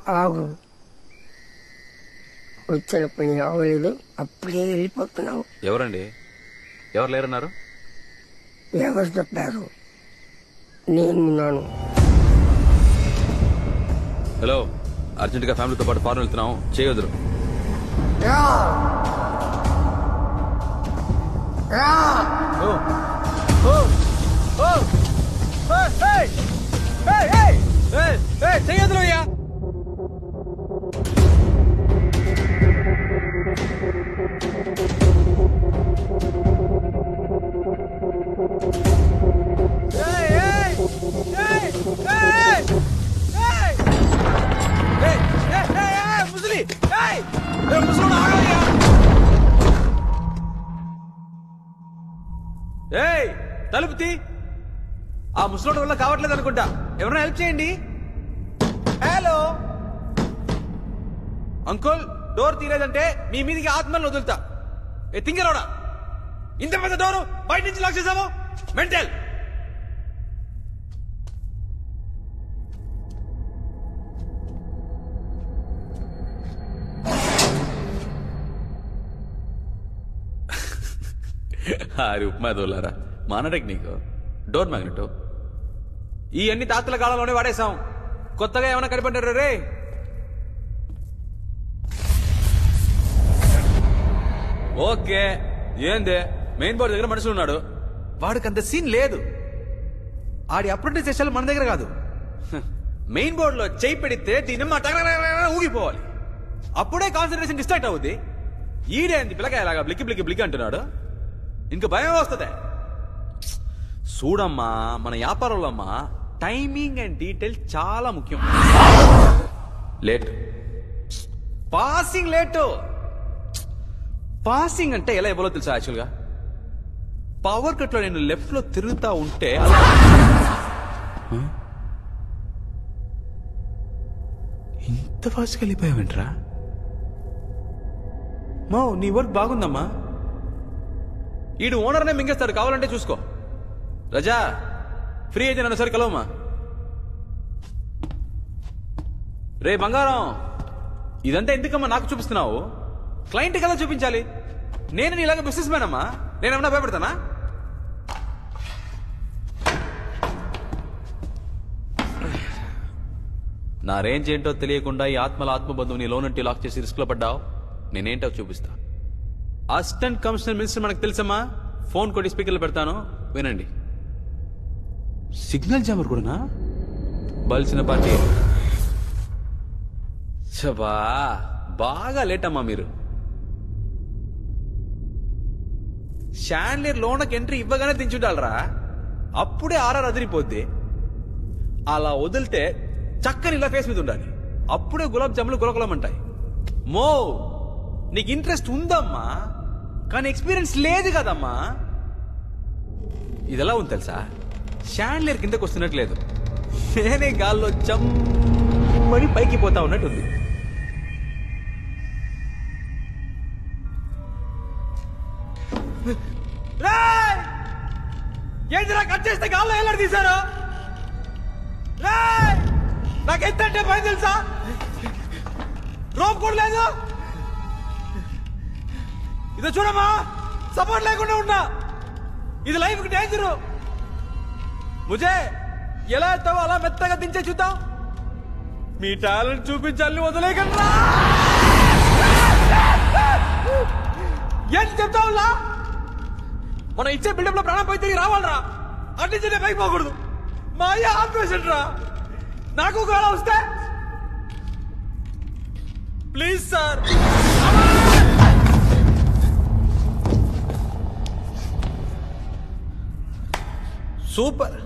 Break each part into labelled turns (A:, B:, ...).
A: ఆగు, వచ్చిన పని అవ్వలేదు, అప్పుడే వెళ్ళిపోతున్నావు.
B: ఎవరండి? ఎవరు లేరన్నారు?
A: ఎవరు చెప్పారు? నేనున్నాను.
B: హలో, అర్జెంటుగా ఫ్యామిలీతో పాటు ఫారెన్ వెళ్తున్నాం, చేయొద్దు.
C: చేయొద్దు అయ్యా. తలుపు తీ. ఆ ముసలోడి వల్ల కావట్లేదు అనుకుంటా, ఎవరైనా హెల్ప్ చేయండి. హలో అంకుల్, డోర్ తీరేదంటే మీ మీదికి ఆత్మలను వదులుతా. తింగరోడా, ఇంత పెద్ద డోరు బయట నుంచి లాక్ చేసావు, మెంటల్.
B: అరే ఉప్మా దోలారా, మన టెక్నిక్ డోర్ మ్యాగ్నెట్. ఈ అన్ని తాతల కాలంలోనే వాడేశాం, కొత్తగా ఏమైనా కనిపెట్టారు రే? ఓకే, ఏందే మెయిన్ బోర్డు దగ్గర మనుషులు ఉన్నాడు, వాడికి అంత సీన్ లేదు. ఆడి అప్రెంటిస్ చేసేది మన దగ్గర కాదు. మెయిన్ బోర్డులో చేయి పెడితే దీనిమ్మ ఊగిపోవాలి, అప్పుడే కాన్సన్ట్రేషన్ డిస్ట్రాక్ట్ అవుద్ది. ఈడేంది పిల్లకాయలాగా బ్లిక్కి బ్లిక్కి బ్లిక్ అంటున్నాడు, ఇంక భయం వస్తుంది. చూడమ్మా, మన వ్యాపారంలో అమ్మా టైమింగ్ అండ్ డీటెయిల్ చాలా ముఖ్యం. లేట్ పాసింగ్, లేటు పాసింగ్ అంటే ఎలా ఇవ్వాలో తెలుసా? యాక్చువల్గా పవర్ కట్ లో నేను లెఫ్ట్ లో తిరుగుతా ఉంటే ఇంత ఫాస్ట్గా వెళ్ళిపోయావేంట్రా? మా నీ వర్క్ బాగుందమ్మా. ఈడు ఓనర్నే మింగేస్తాడు, కావాలంటే చూసుకో. రజా, ఫ్రీ అయితే నన్ను సరి కలవమ్మా. రే బంగారం, ఇదంతా ఎందుకమ్మా నాకు చూపిస్తున్నావు? క్లయింట్ కదా చూపించాలి. నేను నీలాగా బిజినెస్ మ్యాన్ అమ్మా, నేనేమన్నా భయపడతానా? నా రేంజ్ ఏంటో తెలియకుండా ఈ ఆత్మల ఆత్మబంధువు నీ లోనంటి లాక్ చేసి రిస్క్ లో పడ్డావు. నేనేంటో చూపిస్తా. అసిస్టెంట్ కమిషనర్ మినిస్టర్ మనకు తెలుసమ్మా. ఫోన్ కొట్టి స్పీకర్లు పెడతాను, వినండి. సిగ్నల్ జామర్ కూడానా? బలిసిన పార్టీ. చబా, బాగా లేట్ అమ్మా మీరు. షాండ్లియర్ లోనకి ఎంట్రీ ఇవ్వగానే దించుండాలరా, అప్పుడే ఆర్ఆర్ అదిరిపోద్ది. అలా వదిలితే చక్కని ఇలా ఫేస్ మీద ఉండాలి, అప్పుడే గులాబ్ జాములు గులకులమంటాయి. మో, నీకు ఇంట్రెస్ట్ ఉందమ్మా, కానీ ఎక్స్పీరియన్స్ లేదు కదమ్మా. ఇది ఎలా ఉంది తెలుసా? షాండ్లియర్ కిందకు వస్తున్నట్లేదు, నేనే గాల్లో చమ్మని పైకి పోతా ఉన్నట్టుంది. ఏంటిరా కట్ చేస్తే గాల్లో ఎలా తీశారు? నాకు ఎంత అంటే భయం తెలుసా? రోప్ కూడా లేదు. ఇదో చూడమ్మా, సపోర్ట్ లేకుండా ఉన్నా, ఇది లైఫ్ కి డేంజరు. ముజే ఎలా ఎత్తావో అలా మెత్తగా దించే చూద్దాం. మీ టాలెంట్ చూపించాలని వదిలేయకండి. ఏంటి చెప్తావులా? మనం ఇచ్చే బిల్డప్ లో ప్రాణం పోయి తిరిగి రావాలరా, అట్నుంచి పైకి పోకూడదు. మా అయ్య ఆపరేషన్ రా, నాకు ఒకవేళ వస్తే ప్లీజ్ సార్. సూపర్.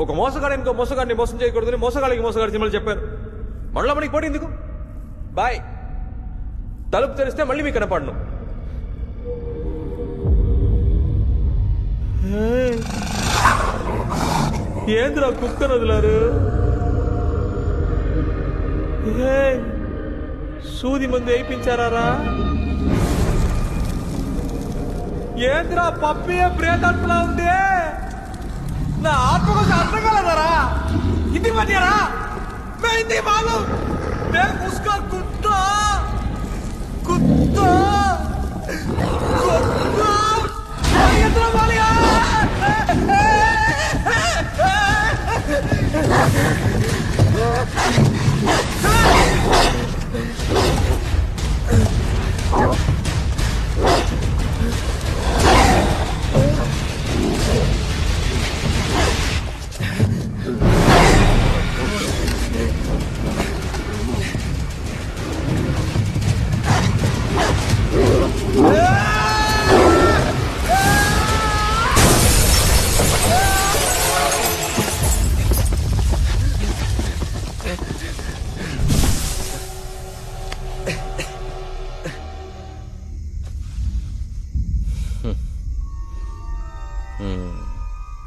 B: ఒక మోసగాడు ఇంకో మోసగాడిని మోసం చేయకూడదని మోసగాడికి మోసగాడి సినిమాలు చెప్పారు. మళ్ళీ మనకి పోటీ ఎందుకు? బాయ్. తలుపు తెరిస్తే మళ్ళీ మీకు కనపడను. ఏంద్రా కుక్కను వదిలారు? సూది మందు వేయించారా? ఏంద్రా పప్పియే ప్రేతత్లా ఉంది. నా ఆత్మ కోసం అర్థం కలదరా. ఇంటికి పట్టారా? ఇంటికి బాలు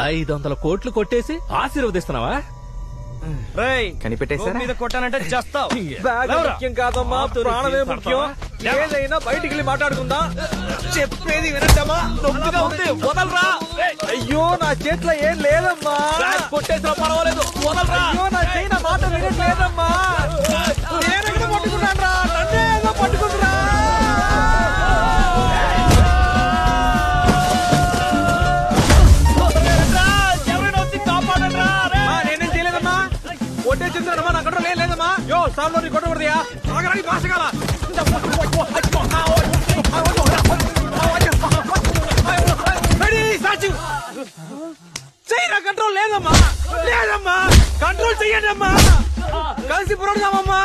D: 500 కోట్లు కొట్టేసి ఆశీర్వదిస్తున్నావా?
C: కనిపెట్టేశారా? మీద కొట్టానంటే చేస్తావు. ముఖ్యం కాదమ్మా, ప్రాణమే ముఖ్యం. ఏదైనా బయటికి వెళ్ళి మాట్లాడుకుందా. చెప్పేది వినట్టమ్మా. నొప్పిగా ఉంది, వదలరా. అయ్యో నా చేతిలో ఏం లేదమ్మా.
D: కొట్టేసినా పర్వాలేదు, వదలరా.
C: అయ్యో నా చేయి మాట వినట్లేదమ్మా. నేనెక్కడ పట్టుకున్నాను రా, నన్నే ఏదో పట్టుకుంటురా. కొట్టేసిందమ్మా, నా కంట్రోల్ ఏం లేదమ్మా. యో సార్లో నీ కొట్టకూడదయా. ఆగరాని భాషగాల చెయ్యి. నా కంట్రోల్ లేదమ్మా, లేదమ్మా. కంట్రోల్ చెయ్యండి అమ్మా, కలిసి పురోడదామమ్మా.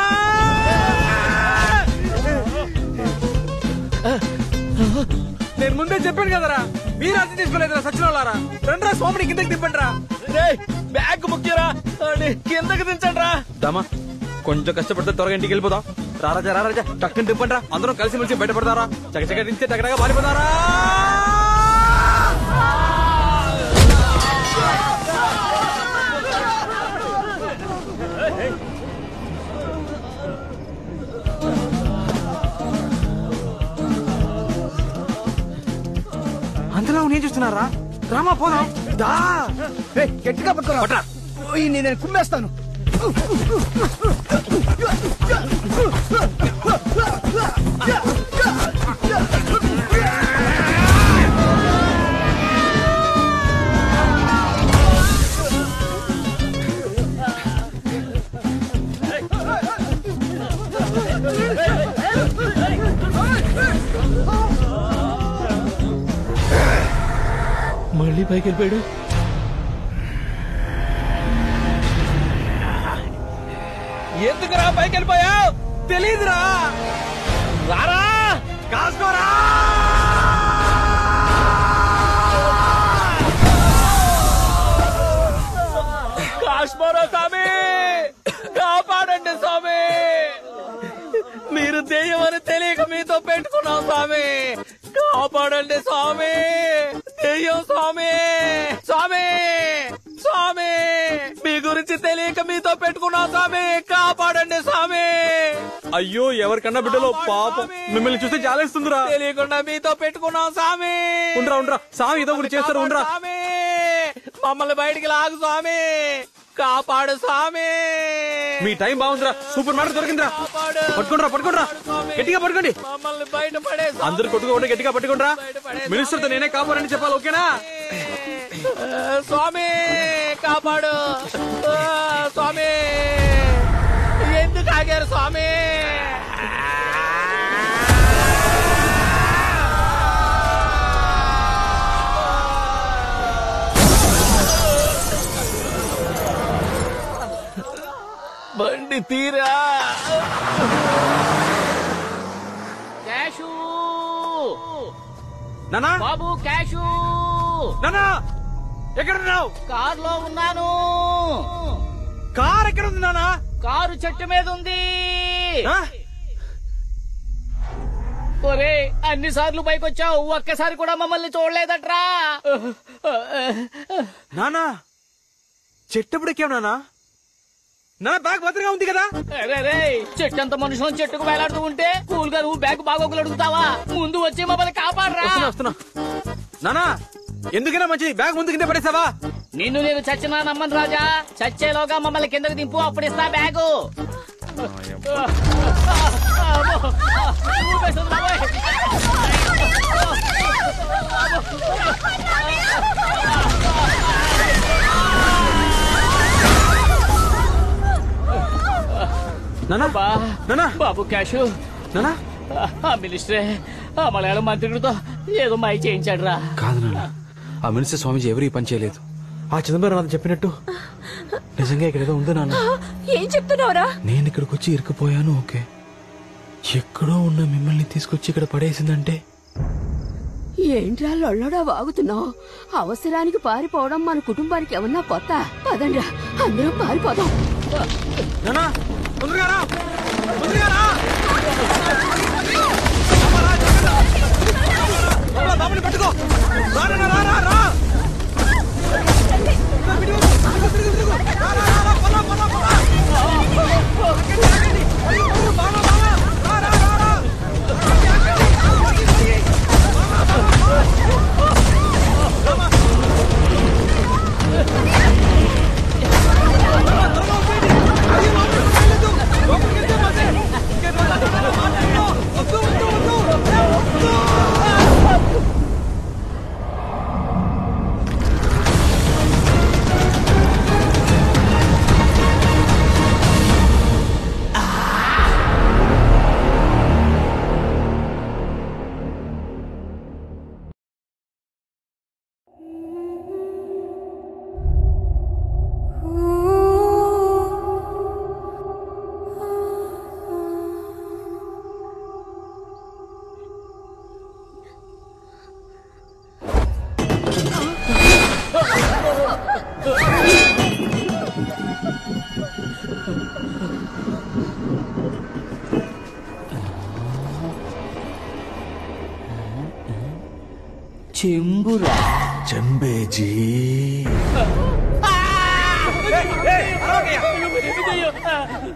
C: నేను ముందే చెప్పాను కదరా, మీరు అర్థం తీసుకోలేదురా సచిన వాళ్ళారా. రండ్రా స్వామిని కిందకి దింపండి రా.
D: బ్యాగ్ ముఖ్యరా, కిందకి దించండి రా.
C: దామా కొంచెం కష్టపడితే త్వరగా ఇంటికి వెళ్ళిపోదాం. రారాజా రారాజా టక్కుని దింపండి రా. అందరం కలిసి మెలిసి బయటపడతారా. చకచక దించే టకటగా పారిపోతారా. అంతలో నేను చూస్తున్నారా. రామా పోదాం దా.
A: గట్టిగా పట్టుకోరా, నేను కుమ్మేస్తాను.
D: మళ్ళీ పైకి వెళ్ళిపోయాడు.
C: ఎందుకురా పైకి వెళ్ళిపోయావు? తెలీదురా. రారా, కాసుకోరా.
D: కాశ్మీరా స్వామి, కాపాడండి స్వామి. మీరు దెయ్యం అని తెలియక మీతో పెట్టుకున్నాం స్వామి, కాపాడండి స్వామి. దెయ్యం స్వామి, స్వామి, స్వామి. మీ గురించి తెలియక మీతో పెట్టుకున్నాం స్వామి, కాపాడండి స్వామి.
C: అయ్యో ఎవరికన్నా బిడ్డలో పాపం, మిమ్మల్ని చూస్తే జాలేస్తుందిరా.
D: తెలియకుండా మీతో పెట్టుకున్నాం స్వామి.
C: ఉండరా ఉండరా, స్వామి ఏదో ఒకటి చేస్తారు. ఉండరా
D: స్వామి, మమ్మల్ని బయటికి లాగు స్వామి, కాపాడు స్వామి.
C: మీ టైం బాగుందిరా, సూపర్ మ్యాటర్ దొరికిందిరా. పట్టుకుంటారా పట్టుకుంటారా, గట్టిగా పట్టుకోండి.
D: మమ్మల్ని బయట పడే
C: అందరు కొట్టుకోండి, గట్టిగా పట్టుకుంటారా. మినిస్టర్ తో నేనే కాపాడని చెప్పాలి, ఓకేనా?
D: స్వామి కాపాడు స్వామి. ఎందుకు ఆగారు స్వామి? బండి తీరా. క్యాషు
C: నానా,
D: బాబు, క్యాషు.
C: నానా ఎక్కడున్నావు?
D: కారులో ఉన్నాను.
C: కార్ ఎక్కడ ఉంది నానా?
D: కారు చెట్టు మీద ఉంది.
C: ఆ?
D: ఒరే, అన్ని సార్లు పైకి వచ్చావు, ఒక్కసారి కూడా మమ్మల్ని చూడలేదట్రా.
C: నానా చెట్టు ఎప్పుడెక్కావు నానా? నా బ్యాగ్ భద్రంగా ఉంది కదా?
D: చెట్టంత మనుషులను చెట్టుకు వేలాడుతూ ఉంటే కూల్ గా నువ్వు బ్యాగ్ బాగోగులు అడుగుతావా? ముందు వచ్చి మమ్మల్ని కాపాడరా.
C: వస్తున్నా నానా. ఎందుకైనా మంచిది బ్యాగ్ ముందు కింద పడేసావా?
D: నిన్ను నేను చచ్చినా నమ్మను రాజా. చచ్చేలోగా మమ్మల్ని కిందకి దింపు, అప్పుడు ఇస్తా బ్యాగు. బాబు క్యాషు, మినిస్టరే ఆ మలయాళం మంత్రికుడితో ఏదో మాయ చేయించాడు రా.
C: కాదు నాన్న, ఆ మినిస్టర్ స్వామిజీ ఎవరు ఈ పని చేయలేదు. ఆ చిదంబరం చెప్పినట్టు నిజంగా ఇక్కడ ఏదో ఉంది నాన్న.
E: ఏం చెప్తున్నావురా?
C: నేను ఇక్కడికి వచ్చి ఇరుక్కుపోయాను, ఓకే. ఎక్కడో ఉన్న మిమ్మల్ని తీసుకొచ్చి ఇక్కడ పడేసిందంటే
E: ఏంట్రా లొల్లడా వాగుతున్నావు? అవసరానికి పారిపోవడం మన కుటుంబానికి ఏమన్నా కొత్త? పదండ్రా, అందరం పారిపోదాం.
C: నానా తొందరగా రా, తొందరగా రా. పట్టుకో, రా రా రా రా.
D: చెంబురా.
F: చంబేజీ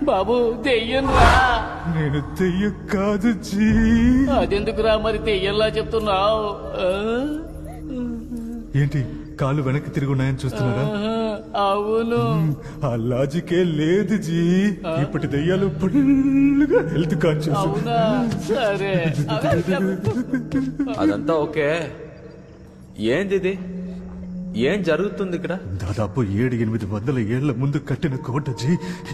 D: బాబు దెయ్యం రా.
F: నేను దెయ్యం కాదు జీ.
D: అదెందుకురా మరి దెయ్యంలా చెప్తున్నావు?
F: ఏంటి కాళ్ళు వెనక్కి తిరిగి ఉన్నాయని చూస్తున్నారా?
D: అవును.
F: ఆ లాజికే లేదు జీ. ఇప్పటి దెయ్యాలు ఫుల్గా హెల్త్ కాన్షియస్.
D: అవునా? సరే.
B: అదంతా ఓకే. ఏంది ఇది? ఏం జరుగుతుంది ఇక్కడ?
F: దాదాపు 700-800 ఏళ్ల ముందు కట్టిన కోట జీ.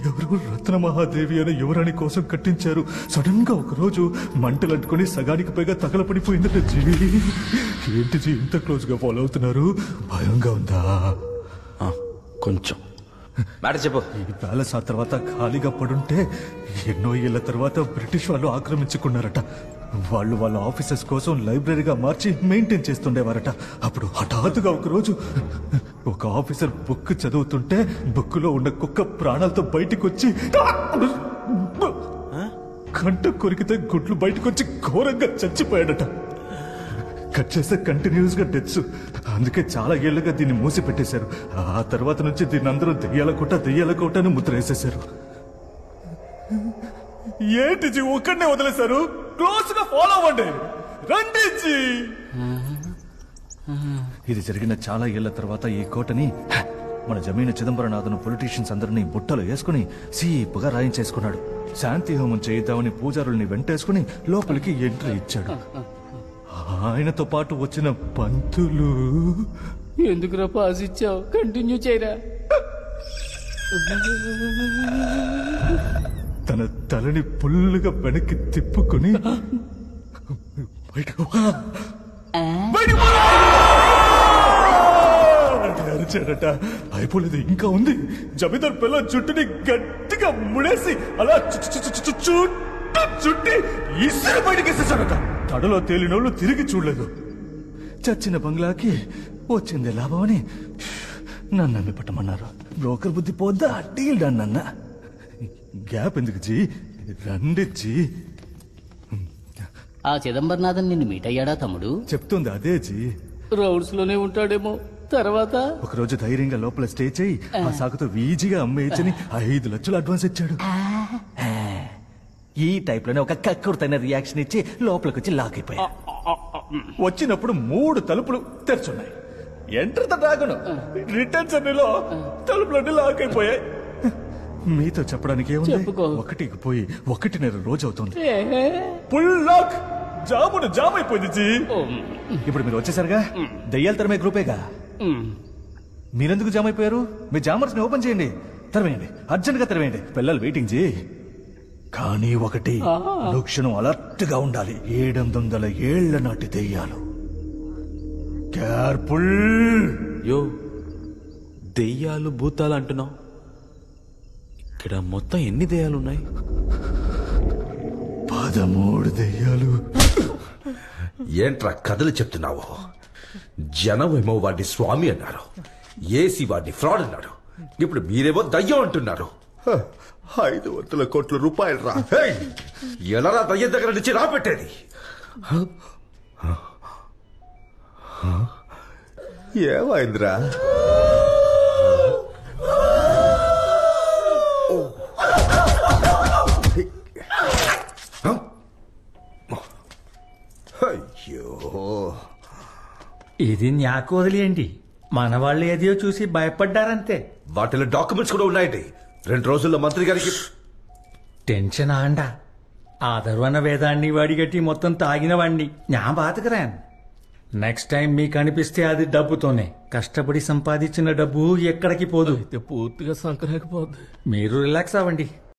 F: ఎవరు రత్నమహాదేవి అనే యువరాణి కోసం కట్టించారు. సడన్ గా ఒక రోజు మంటలంటుకుని సగానికి పైగా తగలపడిపోయిందట జీ. ఏంటి జీ ఇంత క్లోజ్ గా ఫాలో అవుతున్నారు? భయంగా ఉందా?
B: కొంచెం మ్యాటర్ చెప్పు.
F: ఈ ప్యాలెస్ ఆ తర్వాత ఖాళీగా పడుంటే ఎన్నో ఏళ్ల తర్వాత బ్రిటిష్ వాళ్ళు ఆక్రమించుకున్నారట. వాళ్ళు వాళ్ళ ఆఫీసర్స్ కోసం లైబ్రరీగా మార్చి మెయింటైన్ చేస్తుండేవారట. అప్పుడు హఠాత్తుగా ఒకరోజు ఒక ఆఫీసర్ బుక్ చదువుతుంటే బుక్ లో ఉన్న కుక్క ప్రాణాలతో బయటికి వచ్చి కంట కొరికితే గుడ్లు బయటకు వచ్చి ఘోరంగా చచ్చిపోయాడట. కట్ చేస్తే కంటిన్యూస్ గా డెత్స్. అందుకే చాలా ఏళ్లుగా దీన్ని మూసి పెట్టేశారు. ఆ తర్వాత నుంచి దీన్ని అందరూ దెయ్యాల కోట అని ముద్ర వేసేశారు. ఏంటి జీ ఒక్కడనే వదిలేశారు? క్లోజ్ గా ఫాలో అవ్వండి. రండి జీ. ఇది జరిగిన చాలా ఏళ్ల తర్వాత ఈ కోటని మన జమీన చిదంబరనాథను పొలిటీషియన్స్ అందరినీ బుట్టలు వేసుకుని సీపుగా రాయించేసుకున్నాడు. శాంతి హోమం చేయిద్దామని పూజారుల్ని వెంటేసుకుని లోపలికి ఎంట్రీ ఇచ్చాడు. ఆయనతో పాటు వచ్చిన పంతులు
D: ఎందుకురా పాస్ ఇచ్చావు? కంటిన్యూ చేయరా.
F: తన తలని పుల్లుగా వెనక్కి తిప్పుకొని అరిచాడట. అయిపోలేదు, ఇంకా ఉంది. జమీందార్ పిల్ల జుట్టుని గట్టిగా ముడేసి అలా చుట్టి ఇసురు బయటకి వేసేసాడట. తడలో తేలినోళ్ళు తిరిగి చూడలేదు. చచ్చిన బంగ్లాకి వచ్చింది లాభం అని నన్ను అమ్మి పట్టమన్నారు. బ్రోకర్ బుద్ధి పోద్దా డీల్ డన్ అన్న. గ్యాప్ ఎందుకు జీ? రండి జీ.
D: ఆ చిదంబరనాథన్ నిన్ను మీట్ అయ్యాడా తమ్ముడు?
F: చెప్తుంది అదే జీ.
D: రౌడ్స్ లోనే ఉంటాడేమో. తర్వాత
F: ఒకరోజు ధైర్యంగా లోపల స్టే చేయి ఆ సాకుతో ఈజీగా అమ్మేయచ్చని 5 లక్షలు అడ్వాన్స్ ఇచ్చాడు. ఈ టైప్ లోనే ఒక కక్కుర్తైన రియాక్షన్ ఇచ్చి లోపలికి వచ్చి లాక్ అయిపోయా. వచ్చినప్పుడు 3 తలుపులు తెరుచున్నాయి. Enter the dragon. రిటర్న్ జర్నీలో తలుపులన్నీ లాక్ అయిపోయాయి. మీతో చెప్పడానికి ఏముంది? ఒకటికి పోయి 1.5 రోజు అవుతుంది. Full lock. జామ్ అయిపోయింది జీ. ఇప్పుడు మీరు వచ్చేసరిగా దయ్యాలు తరమే గ్రూపేగా. మీరెందుకు జామ్ అయిపోయారు? మీ జామర్స్ ని ఓపెన్ చేయండి. తెరవేయండి, అర్జెంట్ గా తెరవేయండి. పిల్లలు వెయిటింగ్ జీ. కానీ ఒకటి, క్షణం అలర్ట్ గా ఉండాలి. 700 ఏళ్ల నాటి దెయ్యాలు. కేర్ఫుల్.
B: యో, దెయ్యాలు భూతాలు అంటున్నావు. ఇక్కడ మొత్తం ఎన్ని దెయ్యాలు ఉన్నాయి?
F: 13 దెయ్యాలు.
G: ఏంట్రా కథలు చెప్తున్నావు? జనమేమో వాడిని స్వామి అన్నారు, ఏసీ వాడిని ఫ్రాడ్ అన్నాడు. ఇప్పుడు మీరేమో దయ్యం అంటున్నారు. 500 కోట్ల రూపాయలు రా. ఎలారా దయ్యం దగ్గర నుంచి రాబెట్టేది? ఏమైందిరా? అయ్యో,
H: ఇది న్యాకు వదిలేయండి. మన వాళ్ళు ఏదో చూసి భయపడ్డారంతే.
G: వాటిలో డాక్యుమెంట్స్ కూడా ఉన్నాయండి. 2 రోజుల్లో మంత్రి గారికి.
H: టెన్షన్ ఆండ ఆదర్వన వేదాన్ని వాడిగట్టి మొత్తం తాగిన వాడిని నా బాతకరాను. నెక్స్ట్ టైం మీకు అనిపిస్తే అది డబ్బుతోనే. కష్టపడి సంపాదించిన డబ్బు ఎక్కడికి పోదు.
C: పూర్తిగా సంకరాకపోద్ది.
H: మీరు రిలాక్స్ అవ్వండి.